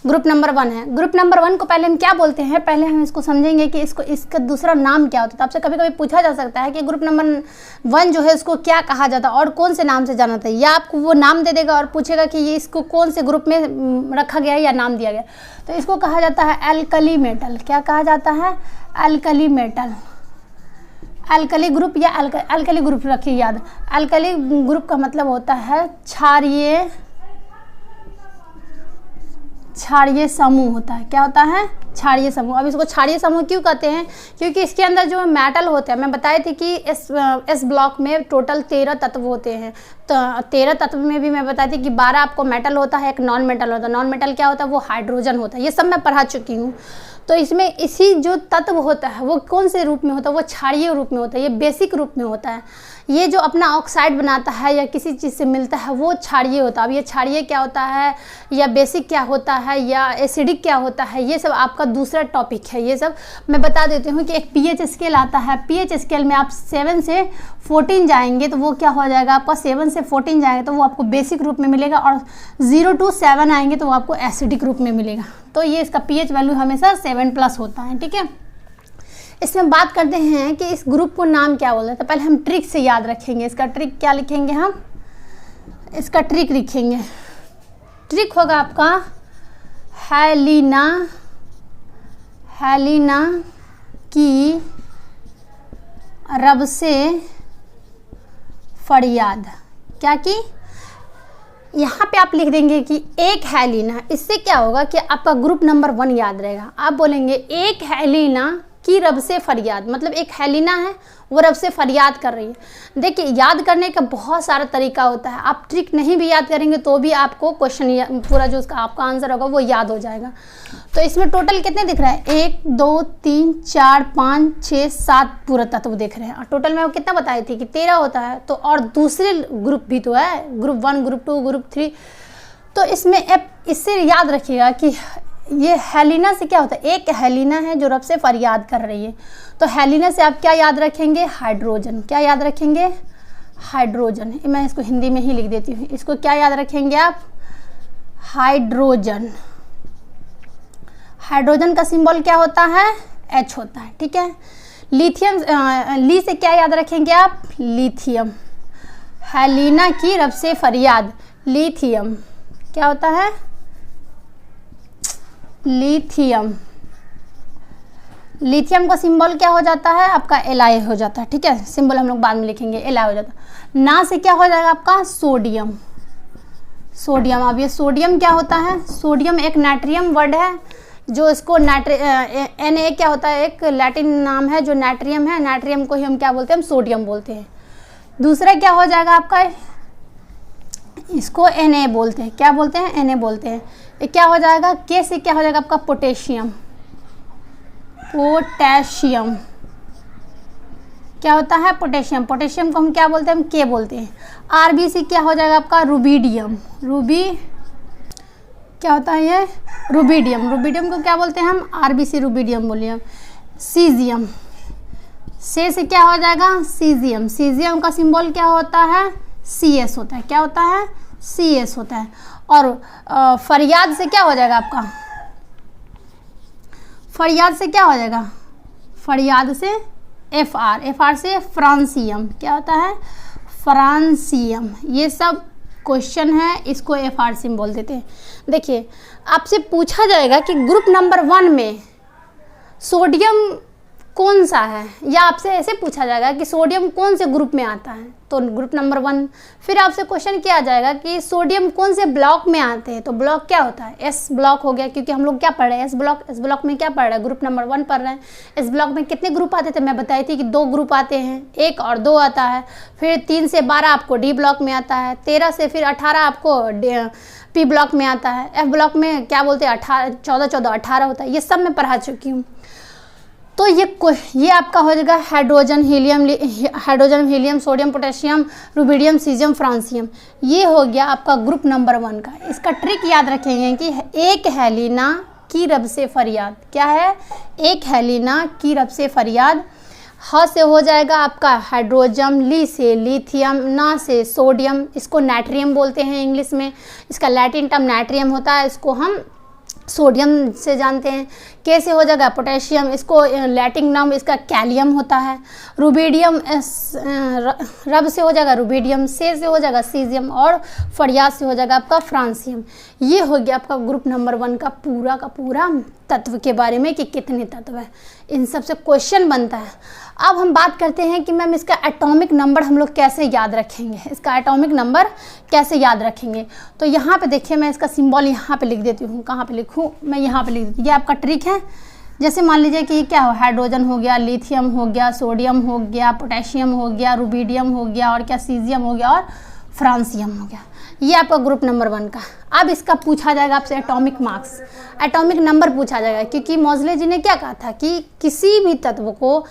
Group number 1 है। Group number 1 को पहले हम क्या बोलते हैं, पहले हम इसको समझेंगे कि इसका दूसरा नाम क्या होता है। तो आपसे कभी कभी पूछा जा सकता है कि ग्रुप नंबर 1 जो है इसको क्या कहा जाता है और कौन से नाम से जाना था, या आपको वो नाम दे देगा और पूछेगा कि ये इसको कौन से ग्रुप में रखा गया है या नाम दिया गया। तो इसको कहा जाता है एल्कली मेटल। क्या कहा जाता है? Alkali metal. एल्कली ग्रुप या एल्कली ग्रुप रखिए याद। एल्कली ग्रुप का मतलब होता है क्षारीय समूह होता है। क्या होता है? क्षारीय समूह। अब इसको क्षारीय समूह क्यों कहते हैं? क्योंकि इसके अंदर जो मेटल होते हैं, मैं बताई थी कि इस ब्लॉक में टोटल 13 तत्व होते हैं। तो 13 तत्व में भी मैं बताई थी कि 12 आपको मेटल होता है, एक नॉन मेटल होता है। नॉन मेटल क्या होता है? वो हाइड्रोजन होता है। ये सब मैं पढ़ा चुकी हूँ। तो इसमें इसी जो तत्व होता है वो कौन से रूप में होता है? वो क्षारीय रूप में होता है, ये बेसिक रूप में होता है। ये जो अपना ऑक्साइड बनाता है या किसी चीज़ से मिलता है वो क्षारीय होता है। अब ये क्षारीय क्या होता है या बेसिक क्या होता है या एसिडिक क्या होता है, ये सब आपका दूसरा टॉपिक है। ये सब मैं बता देती हूँ कि एक pH स्केल आता है। pH स्केल में आप 7 से 14 जाएंगे तो वो क्या हो जाएगा आपका? 7 से 14 जाएंगे तो वो आपको बेसिक रूप में मिलेगा, और 0 to 7 आएंगे तो वो आपको एसिडिक रूप में मिलेगा। तो ये इसका pH वैल्यू हमेशा 7+ होता है। ठीक है, इसमें बात करते हैं कि इस ग्रुप को नाम क्या बोलते हैं। तो पहले हम ट्रिक से याद रखेंगे। इसका ट्रिक क्या लिखेंगे हम? इसका ट्रिक लिखेंगे। ट्रिक होगा आपका हेलिना की रब से फरियाद। क्या की? यहाँ पे आप लिख देंगे कि एक हेलिना। इससे क्या होगा कि आपका ग्रुप नंबर 1 याद रहेगा। आप बोलेंगे एक हेलिना की रब से फरियाद, मतलब एक हेलिना है वो रब से फरियाद कर रही है। देखिए, याद करने का बहुत सारा तरीका होता है। आप ट्रिक नहीं भी याद करेंगे तो भी आपको क्वेश्चन पूरा जो उसका आपका आंसर होगा वो याद हो जाएगा। तो इसमें टोटल कितने दिख रहा है? 1 2 3 4 5 6 7 पूरा तत्व दिख रहे हैं। और टोटल में वो कितना बताई थी कि 13 होता है। तो और दूसरे ग्रुप भी तो है, ग्रुप 1, ग्रुप 2, ग्रुप 3। तो इसमें इससे याद रखिएगा कि ये हेलिना से क्या होता है? एक हेलिना है जो रब से फरियाद कर रही है। तो हेलिना से आप क्या याद रखेंगे? हाइड्रोजन। क्या याद रखेंगे? हाइड्रोजन। मैं इसको हिंदी में ही लिख देती हूँ। इसको क्या याद रखेंगे आप? हाइड्रोजन। हाइड्रोजन का सिंबल क्या होता है? H होता है। ठीक है, लिथियम, ली से क्या याद रखेंगे आप? लिथियम। हेलिना की रब से फरियाद, लिथियम। क्या होता है? लिथियम। लिथियम का सिंबल क्या हो जाता है आपका? Li हो जाता है। ठीक है, सिंबल हम लोग बाद में लिखेंगे, Li हो जाता है। ना से क्या हो जाएगा आपका? सोडियम। सोडियम। अब ये सोडियम क्या होता है? सोडियम एक नाइट्रियम वर्ड है जो इसको Na क्या होता है? एक लैटिन नाम है जो नाइट्रियम है। नाइट्रियम को ही हम क्या बोलते हैं? हम सोडियम बोलते हैं। दूसरा क्या हो जाएगा आपका? इसको Na बोलते हैं। क्या बोलते हैं? Na बोलते हैं। ये क्या हो जाएगा? K से क्या हो जाएगा आपका? पोटेशियम। पोटेशियम क्या होता है? पोटेशियम। पोटेशियम को हम क्या बोलते हैं? हम K बोलते हैं। Rb से क्या हो जाएगा आपका? रुबिडियम। क्या होता है ये? रुबिडियम। रुबिडियम को क्या बोलते हैं हम? RbC रुबिडियम बोलिए। सीजियम। से क्या हो जाएगा? सीजियम। सीजियम का सिंबल क्या होता है? Cs होता है। क्या होता है? Cs होता है। और फरियाद से क्या हो जाएगा आपका? फरियाद से क्या हो जाएगा? फरियाद से Fr से फ्रांसियम। क्या होता है? फ्रांसियम। ये सब क्वेश्चन है, इसको Fr से बोल देते हैं। देखिए, आपसे पूछा जाएगा कि ग्रुप नंबर 1 में सोडियम कौन सा है, या आपसे ऐसे पूछा जाएगा कि सोडियम कौन से ग्रुप में आता है, तो ग्रुप नंबर 1। फिर आपसे क्वेश्चन किया जाएगा कि सोडियम कौन से ब्लॉक में आते हैं, तो ब्लॉक क्या होता है? एस ब्लॉक हो गया, क्योंकि हम लोग क्या पढ़ रहे हैं? एस ब्लॉक में क्या पढ़ रहे हैं? ग्रुप नंबर 1 पढ़ रहे हैं। इस ब्लॉक में कितने ग्रुप आते थे? मैं बताई थी कि 2 ग्रुप आते हैं, 1 और 2 आता है। फिर 3 से 12 आपको डी ब्लॉक में आता है। 13 से फिर 18 आपको पी ब्लॉक में आता है। एफ ब्लॉक में क्या बोलते हैं? 14 18 होता है। ये सब मैं पढ़ा चुकी हूँ। तो ये आपका हो जाएगा hydrogen, helium, sodium, potassium, rubidium, caesium, francium. ये हो गया आपका ग्रुप नंबर 1 का। इसका ट्रिक याद रखेंगे कि एक हेलिना की रब से फरियाद। क्या है? एक हेलिना की रब से फरियाद। ह से हो जाएगा आपका हाइड्रोजन, ली से लिथियम, ना से सोडियम। इसको नाइट्रियम बोलते हैं इंग्लिश में। इसका लैटिन टर्म नाइट्रियम होता है। इसको हम सोडियम से जानते हैं। के से हो जाएगा पोटेशियम, इसको लैटिन नाम इसका कैलियम होता है। रुबिडियम रब से हो जाएगा रुबिडियम, से हो जाएगा सीजियम और फरियाद से हो जाएगा आपका फ्रांसियम। ये हो गया आपका ग्रुप नंबर 1 का पूरा तत्व के बारे में कि कितने तत्व है। इन सब से क्वेश्चन बनता है। अब हम बात करते हैं कि मैम इसका एटॉमिक नंबर हम लोग कैसे याद रखेंगे, इसका एटॉमिक नंबर कैसे याद रखेंगे। तो यहाँ पे देखिए मैं इसका सिंबल यहाँ पे लिख देती हूँ। कहाँ पे लिखूँ, मैं यहाँ पे लिख देती हूँ। ये आपका ट्रिक है। जैसे मान लीजिए कि क्या हो, हाइड्रोजन हो गया, लिथियम हो गया, सोडियम हो गया, पोटेशियम हो गया, रुबिडियम हो गया और क्या सीजियम हो गया और फ्रांसियम हो गया। ये आपका ग्रुप नंबर 1 का। अब इसका पूछा जाएगा आपसे एटॉमिक मार्क्स, एटॉमिक नंबर पूछा जाएगा, क्योंकि मोज़ले जी ने क्या कहा था कि किसी भी तत्व को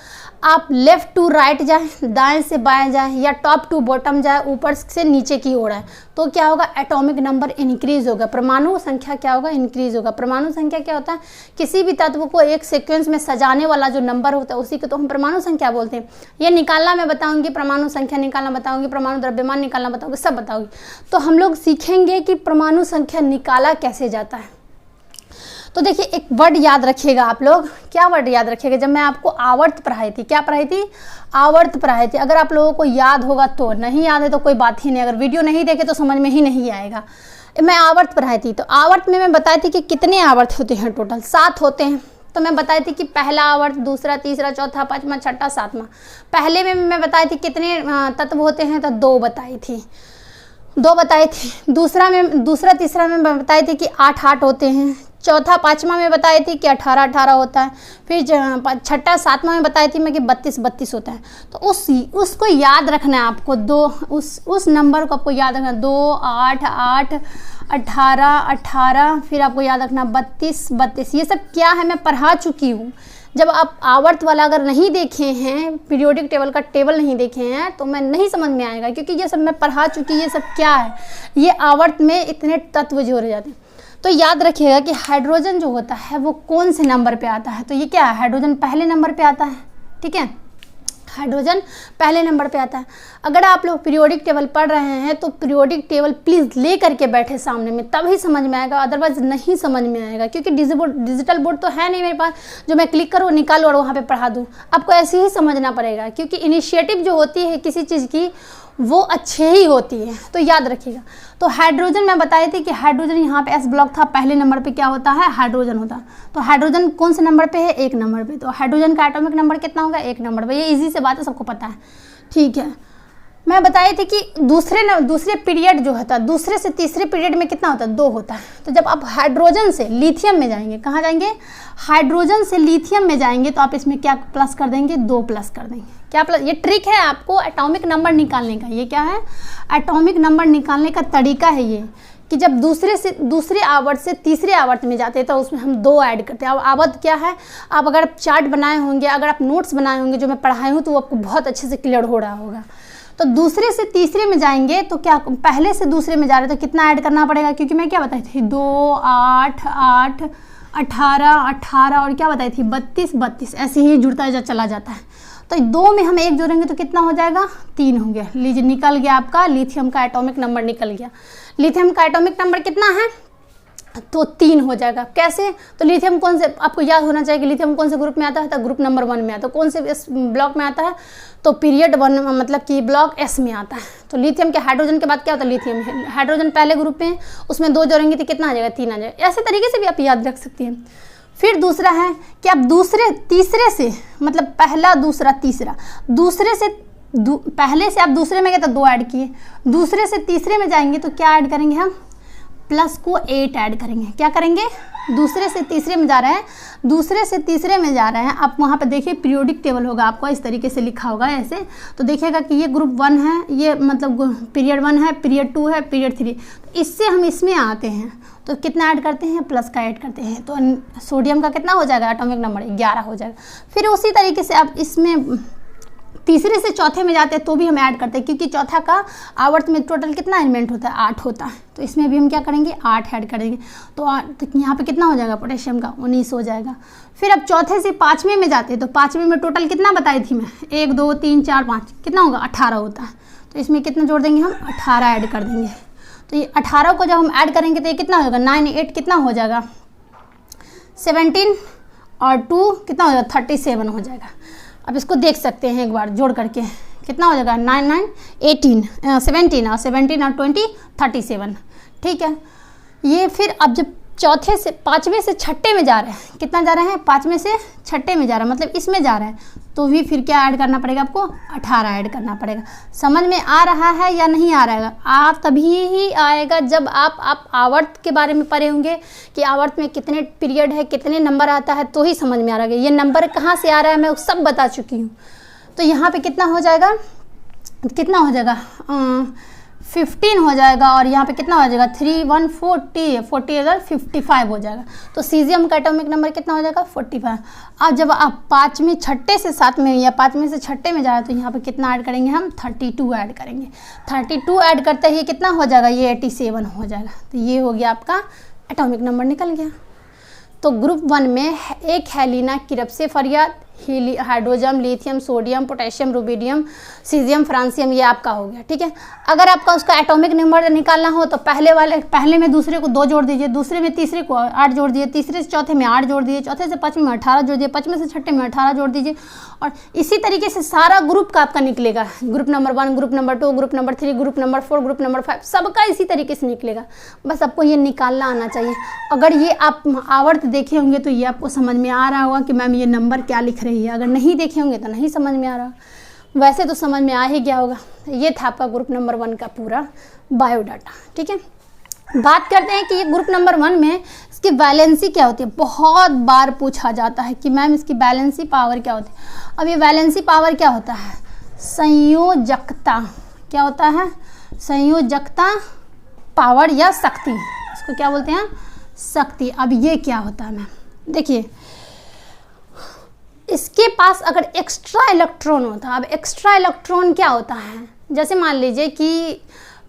आप लेफ़्ट टू राइट जाए, दाएं से बाएं जाए या टॉप टू बॉटम जाए, ऊपर से नीचे की ओर आए, तो क्या होगा, एटॉमिक नंबर इंक्रीज होगा, परमाणु संख्या क्या होगा, इंक्रीज होगा। परमाणु संख्या क्या होता है, किसी भी तत्व को एक सीक्वेंस में सजाने वाला जो नंबर होता है उसी को तो हम परमाणु संख्या बोलते हैं। ये निकालना मैं बताऊंगी, परमाणु संख्या निकालना बताऊंगी, परमाणु द्रव्यमान निकालना बताऊंगी, सब बताऊंगी। तो हम लोग सीखेंगे कि परमाणु संख्या निकाला कैसे जाता है। तो देखिए एक वर्ड याद रखिएगा आप लोग। क्या वर्ड याद रखिएगा, जब मैं आपको आवर्त पढ़ाई थी, क्या पढ़ाई थी, आवर्त पढ़ाई थी। अगर आप लोगों को याद होगा तो, नहीं याद है तो कोई बात ही नहीं, अगर वीडियो नहीं देखे तो समझ में ही नहीं आएगा। मैं आवर्त पढ़ाई थी, तो आवर्त में मैं बताई थी कि कितने आवर्त होते हैं, टोटल 7 होते हैं। तो मैं बताई थी कि पहला आवर्त, दूसरा, तीसरा, चौथा, पांचवा, छठा, सातवां। पहले में मैं बताई थी कितने तत्व होते हैं, तो 2 बताई थी। दूसरा तीसरा में मैं बताई थी कि 8 होते हैं। चौथा पांचवा में बताई थी कि 18 होता है। फिर छठा सातवां में बताई थी मैं कि 32 होता है। तो उसको याद रखना है आपको, उस नंबर को आपको याद रखना, 2, 8, 8, 18, फिर आपको याद रखना 32। ये सब क्या है, मैं पढ़ा चुकी हूँ। जब आप आवर्त वाला अगर नहीं देखे हैं, पीरियोडिक टेबल का टेबल नहीं देखे हैं, तो मैं नहीं समझ में आएगा, क्योंकि ये सब मैं पढ़ा चुकी। ये सब क्या है, ये आवर्त में इतने तत्व जोड़े जाते हैं। तो याद रखिएगा कि हाइड्रोजन जो होता है वो कौन से नंबर पे आता है। तो ये क्या है, हाइड्रोजन पहले नंबर पे आता है। ठीक है, हाइड्रोजन पहले नंबर पे आता है। अगर आप लोग पीरियोडिक टेबल पढ़ रहे हैं तो पीरियोडिक टेबल प्लीज़ ले करके बैठे सामने में, तभी समझ में आएगा, अदरवाइज नहीं समझ में आएगा। क्योंकि डिजिटल बोर्ड तो है नहीं मेरे पास जो मैं क्लिक करूँ, निकालूँ और वहाँ पे पढ़ा दूँ। आपको ऐसे ही समझना पड़ेगा, क्योंकि इनिशिएटिव जो होती है किसी चीज़ की वो अच्छे ही होती है। तो याद रखिएगा। तो हाइड्रोजन मैं बताई थी कि हाइड्रोजन यहाँ पे एस ब्लॉक था, पहले नंबर पे क्या होता है, हाइड्रोजन होता है। तो हाइड्रोजन कौन से नंबर पे है, 1 नंबर पे। तो हाइड्रोजन का एटॉमिक नंबर कितना होगा, 1 नंबर पे। ये इजी से बात है, सबको पता है। ठीक है, मैं बताई थी कि दूसरे पीरियड जो होता है, दूसरे से तीसरे पीरियड में कितना होता है, 2 होता है। तो जब आप हाइड्रोजन से लिथियम में जाएंगे, कहाँ जाएंगे, हाइड्रोजन से लिथियम में जाएंगे, तो आप इसमें क्या प्लस कर देंगे, 2 प्लस कर देंगे। क्या प्लस, ये ट्रिक है आपको एटॉमिक नंबर निकालने का। ये क्या है, एटॉमिक नंबर निकालने का तरीका है ये, कि जब दूसरे आवर्त से तीसरे आवर्त में जाते हैं तो उसमें हम 2 ऐड करते हैं। अब आवर्त क्या है, आप अगर चार्ट बनाए होंगे, अगर आप नोट्स बनाए होंगे जो मैं पढ़ाई हूँ, तो वो आपको बहुत अच्छे से क्लियर हो रहा होगा। तो दूसरे से तीसरे में जाएंगे तो क्या, पहले से दूसरे में जा रहे हैं तो कितना ऐड करना पड़ेगा, क्योंकि मैं क्या बताई थी, 2, 8, 8, 18 और क्या बताई थी, 32, ऐसे ही जुड़ता चला जाता है। तो 2 में हम 1 जोड़ेंगे तो कितना हो जाएगा, 3 हो गया। लीजिए निकल गया आपका लिथियम का एटॉमिक नंबर निकल गया। लिथियम का एटॉमिक नंबर कितना है, तो 3 हो जाएगा। कैसे, तो लिथियम कौन से, आपको याद होना चाहिए कि लिथियम कौन से ग्रुप में आता है, तो ग्रुप नंबर 1 में आता है। कौन से इस ब्लॉक में आता है, तो पीरियड 1 मतलब कि ब्लॉक एस में आता है। तो लिथियम के हाइड्रोजन के बाद क्या होता है, लिथियम है। हाइड्रोजन पहले ग्रुप में, उसमें 2 जोड़ेंगे तो कितना आ जाएगा, 3 आ जाएगा। ऐसे तरीके से भी आप याद रख सकती हैं। फिर दूसरा है कि आप तीसरे से, मतलब पहला, दूसरा, तीसरा, पहले से आप दूसरे में गए तो 2 ऐड किए, दूसरे से तीसरे में जाएंगे तो क्या ऐड करेंगे हम, प्लस को 8 ऐड करेंगे। क्या करेंगे, दूसरे से तीसरे में जा रहे हैं, दूसरे से तीसरे में जा रहे हैं। आप वहाँ पे देखिए पीरियोडिक टेबल होगा, आपको इस तरीके से लिखा होगा ऐसे, तो देखिएगा कि ये ग्रुप 1 है, ये मतलब पीरियड 1 है, पीरियड 2 है, पीरियड 3। तो इससे हम इसमें आते हैं तो कितना ऐड करते हैं, प्लस का ऐड करते हैं। तो सोडियम का कितना हो जाएगा, एटॉमिक नंबर 11 हो जाएगा। फिर उसी तरीके से आप इसमें तीसरे से चौथे में जाते हैं तो भी हम ऐड करते हैं, क्योंकि चौथा का आवर्त में टोटल कितना एलिमेंट होता है, 8 होता है। तो इसमें भी हम क्या करेंगे, 8 ऐड करेंगे। तो यहाँ पे कितना हो जाएगा, पोटेशियम का 19 हो जाएगा। फिर अब चौथे से 5वें में जाते हैं तो 5वें में टोटल कितना बताई थी मैं, 1, 2, 3, 4, 5, कितना होगा, 18 होता है। तो इसमें कितना जोड़ देंगे हम, 18 ऐड कर देंगे। तो ये 18 को जब हम ऐड करेंगे तो ये कितना हो जाएगा, 9, 8 कितना हो जाएगा, 17 और 2 कितना हो जाएगा 37 हो जाएगा। अब इसको देख सकते हैं एक बार जोड़ करके, कितना हो जाएगा 9 9 18 17 और 17 और 20 37। ठीक है, ये फिर अब जब चौथे से पाँचवें से छठे में जा रहे हैं, कितना जा रहे हैं पाँचवें से छठे में जा रहा है, मतलब इसमें जा रहा है, तो भी फिर क्या ऐड करना पड़ेगा आपको 18 ऐड करना पड़ेगा। समझ में आ रहा है या नहीं आ रहा है? आ तभी ही आएगा जब आप आवर्त के बारे में पढ़े होंगे कि आवर्त में कितने पीरियड है, कितने नंबर आता है, तो ही समझ में आ रहा है। ये नंबर कहाँ से आ रहा है मैं सब बता चुकी हूँ। तो यहाँ पे कितना हो जाएगा 15 हो जाएगा, और यहाँ पे कितना हो जाएगा 3 1 40 अगर 55 हो जाएगा। तो सीजियम का एटॉमिक नंबर कितना हो जाएगा 45। अब जब आप पाँचवें छठे से सातवें या पाँचवें से छठे में जा रहे हैं, तो यहाँ पे कितना ऐड करेंगे हम 32 ऐड करेंगे। 32 ऐड करते ही कितना हो जाएगा ये 87 हो जाएगा। तो ये हो गया आपका एटॉमिक नंबर निकल गया। तो ग्रुप 1 में एक हेलिना किरप्सेफरिया, hydrogen, lithium, sodium, potassium, rubidium, caesium, francium, ये आपका हो गया। ठीक है, अगर आपका उसका एटॉमिक नंबर निकालना हो तो पहले में दूसरे को 2 जोड़ दीजिए, दूसरे में तीसरे को 8 जोड़ दीजिए, तीसरे से चौथे में 8 जोड़ दीजिए, चौथे से पाँचवें में 18 जोड़ दीजिए, पाँचवें से छठे में 18 जोड़ दीजिए, और इसी तरीके से सारा ग्रुप का आपका निकलेगा। Group number 1, group number 2, group number 3, group number 4, group number 5, सबका इसी तरीके से निकलेगा। बस आपको ये निकालना आना चाहिए। अगर ये आप आवर्त देखे होंगे तो ये आपको समझ में आ रहा होगा कि मैम ये नंबर क्या लिख रही है। अगर नहीं देखे होंगे तो नहीं समझ में आ रहा, वैसे तो समझ में आ ही गया होगा। ये था आपका ग्रुप नंबर 1 का पूरा बायोडाटा। ठीक है, बात करते हैं कि ये ग्रुप नंबर 1 में इसकी वैलेंसी क्या होती है। बहुत बार पूछा जाता है कि मैम इसकी वैलेंसी पावर क्या होती है। अब ये वैलेंसी पावर क्या होता है, संयोजकता। क्या होता है, संयोजकता पावर या शक्ति, इसको क्या बोलते हैं शक्ति। अब ये क्या होता है मैम, देखिए इसके पास अगर एक्स्ट्रा इलेक्ट्रॉन होता है। अब एक्स्ट्रा इलेक्ट्रॉन क्या होता है, जैसे मान लीजिए कि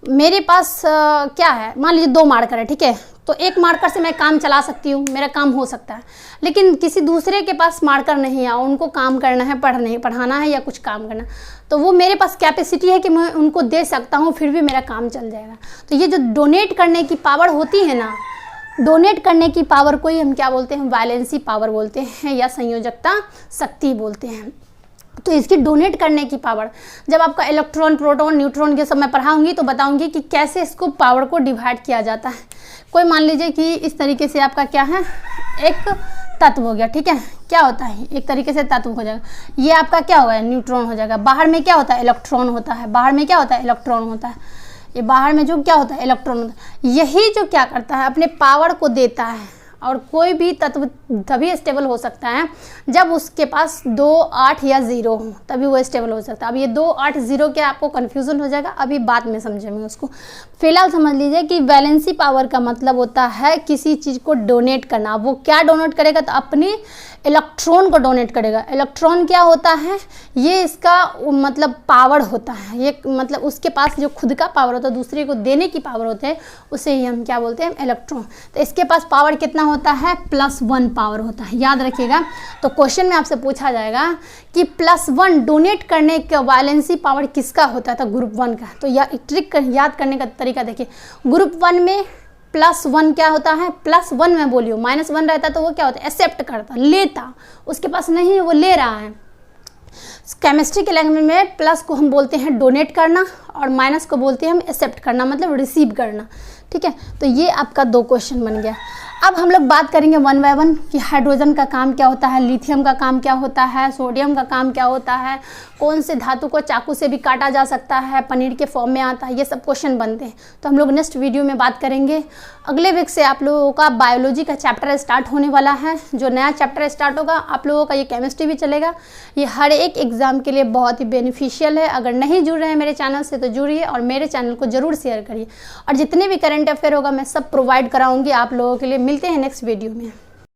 मेरे पास क्या है, मान लीजिए 2 मार्कर है। ठीक है, तो एक मार्कर से मैं काम चला सकती हूँ, मेरा काम हो सकता है, लेकिन किसी दूसरे के पास मार्कर नहीं है, उनको काम करना है, पढ़ाना है या कुछ काम करना, तो वो मेरे पास कैपेसिटी है कि मैं उनको दे सकता हूँ, फिर भी मेरा काम चल जाएगा। तो ये जो डोनेट करने की पावर होती है ना, डोनेट करने की पावर को ही हम क्या बोलते हैं, वैलेंसी पावर बोलते हैं या संयोजकता शक्ति बोलते हैं। तो इसकी डोनेट करने की पावर, जब आपका इलेक्ट्रॉन, प्रोटॉन, न्यूट्रॉन ये सब मैं पढ़ाऊंगी तो बताऊंगी कि कैसे इसको पावर को डिवाइड किया जाता है। कोई मान लीजिए कि इस तरीके से आपका क्या है, एक तत्व हो गया। ठीक है, क्या होता है एक तरीके से तत्व हो जाएगा। ये आपका क्या होगा, न्यूट्रॉन हो जाएगा। बाहर में क्या होता है, इलेक्ट्रॉन होता है। बाहर में क्या होता है, इलेक्ट्रॉन होता है। ये बाहर में जो क्या होता है, इलेक्ट्रॉन होता है। यही जो क्या करता है, अपने पावर को देता है। और कोई भी तत्व तभी स्टेबल हो सकता है जब उसके पास 2 8 या 0 हो, तभी वो स्टेबल हो सकता है। अब ये 2 8 0 क्या आपको कन्फ्यूजन हो जाएगा, अभी बाद में समझेंगे उसको। फिलहाल समझ लीजिए कि वैलेंसी पावर का मतलब होता है किसी चीज़ को डोनेट करना। वो क्या डोनेट करेगा, तो अपनी इलेक्ट्रॉन को डोनेट करेगा। इलेक्ट्रॉन क्या होता है, ये इसका मतलब पावर होता है। ये मतलब उसके पास जो खुद का पावर होता है, दूसरे को देने की पावर होता है, उसे ही हम क्या बोलते हैं, इलेक्ट्रॉन। तो इसके पास पावर कितना होता है, +1 पावर होता है, याद रखिएगा। तो क्वेश्चन में आपसे पूछा जाएगा कि +1 डोनेट करने का वैलेंसी पावर किसका होता था, ग्रुप 1 का। तो ट्रिक याद करने का तरीका देखिए। ग्रुप 1 में +1 क्या होता है, +1 में बोलियो, -1 रहता तो वो क्या होता है, एक्सेप्ट करता, लेता। उसके पास नहीं है, वो ले रहा है। केमिस्ट्री के लैंग्वेज में प्लस को हम बोलते हैं डोनेट करना, और माइनस को बोलते हैं हम एक्सेप्ट करना, मतलब रिसीव करना। ठीक है, तो ये आपका 2 क्वेश्चन बन गया। अब हम लोग बात करेंगे 1 बाय 1 कि हाइड्रोजन का काम क्या होता है, लिथियम का काम क्या होता है, सोडियम का काम क्या होता है, कौन से धातु को चाकू से भी काटा जा सकता है, पनीर के फॉर्म में आता है, ये सब क्वेश्चन बनते हैं। तो हम लोग नेक्स्ट वीडियो में बात करेंगे। अगले वीक से आप लोगों का बायोलॉजी का चैप्टर स्टार्ट होने वाला है। जो नया चैप्टर स्टार्ट होगा, आप लोगों का ये केमिस्ट्री भी चलेगा। ये हर एक एग्जाम के लिए बहुत ही बेनिफिशियल है। अगर नहीं जुड़ रहे हैं मेरे चैनल से तो जुड़िए, और मेरे चैनल को जरूर शेयर करिए। और जितने भी करंट अफेयर होगा मैं सब प्रोवाइड कराऊंगी आप लोगों के लिए। मिलते हैं नेक्स्ट वीडियो में।